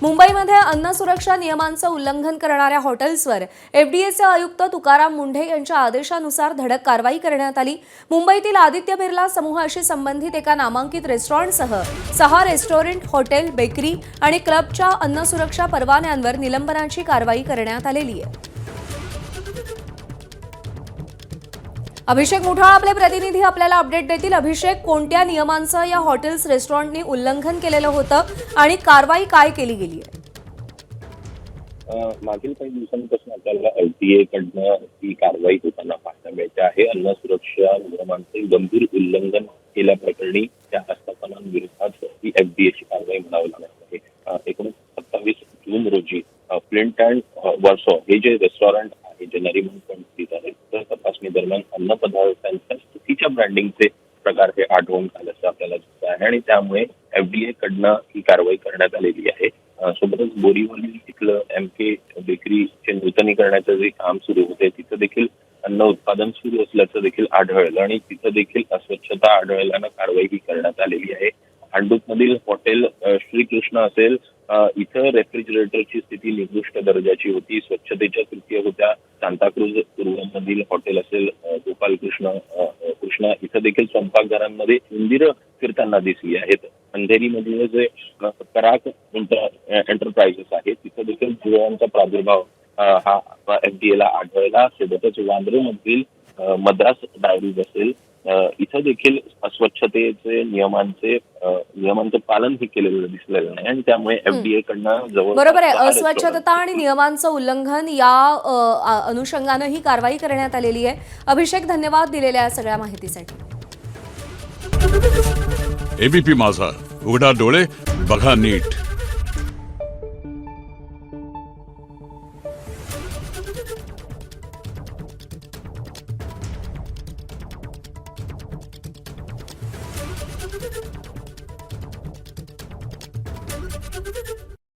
मुंबईमध्ये अन्न सुरक्षा नियमांचं उल्लंघन करणाऱ्या हॉटेल्सवर एफडीएचे आयुक्त तुकाराम मुंढे यांच्या आदेशानुसार धडक कारवाई करण्यात आली। मुंबईतील आदित्य बिर्ला समूहाशी संबंधित एका नामांकित रेस्टॉरंटसह 6 रेस्टॉरंट, हॉटेल, बेकरी आणि क्लबच्या अन्न सुरक्षा परवान्यांवर निलंबनाची कारवाई करण्यात आलेली आहे। अभिषेक मुठाळ आपले प्रतिनिधी आपल्याला अपडेट देतील। अभिषेक, कोणत्या नियमांचं या हॉटेल्स रेस्टॉरंटनी उल्लंघन केलेलं होतं आणि कारवाई काय केली गेली आहे? मागील काही दिवसांपासून आपल्याला एफडीए कडनं ही कारवाई होताना पाहायला मिळते आहे। अन्न सुरक्षा नियमांचे गंभीर उल्लंघन केल्याप्रकरणी त्या आस्थापनांविरोधात ही एफडीएची कारवाई म्हणावी लागणार आहे। 27 जून रोजी फ्लिंट अँड वॉर्सो हे जे रेस्टॉरंट आहे, जे नरीमन पॉइंट आहे, तर तपासणी दरम्यान अन्न पदार्थांच्या चुकीच्या ब्रँडिंगचे प्रकार हे आढळून आल्याचं आपल्याला दिसत आहे आणि त्यामुळे एफडीए कडनं ही कारवाई करण्यात आलेली आहे। सोबतच बोरीवली इथलं एमके बेकरीचे नूतनीकरणाचं जे काम सुरू होते तिथं देखील अन्न उत्पादन सुरू असल्याचं देखील आढळलं आणि तिथं देखील अस्वच्छता आढळल्यानं कारवाई ही करण्यात आलेली आहे। भांडूपमधील हॉटेल श्रीकृष्ण असेल, इथं रेफ्रिजरेटरची स्थिती निकृष्ट दर्जाची होती, स्वच्छतेच्या त्रुटी होत्या। सांताक्रूज पूर्वमधील हॉटेल असेल कृष्णा, इथं देखील स्वयंपाकघरांमध्ये उंदीरं फिरताना दिसली आहेत। अंधेरीमधील जे पराग एंटरप्राइजेस आहे तिथं देखील जुळ्यांचा प्रादुर्भाव हा एफडीएला आढळला। सोबतच वांद्रेमधील मद्रास डायरीज असेल, इथं देखील अस्वच्छतेचे नियमांचं पालन हे केलेलं दिसलेलं नाही आणि त्यामुळे एफडीए कडनं जवळ बरोबर आहे, अस्वच्छता आणि नियमांचं उल्लंघन या अनुषंगानं ही कारवाई करण्यात आलेली आहे। अभिषेक, धन्यवाद दिलेल्या सगळ्या माहितीसाठी। एबीपी माझा, उघडा डोळे बघा नीट।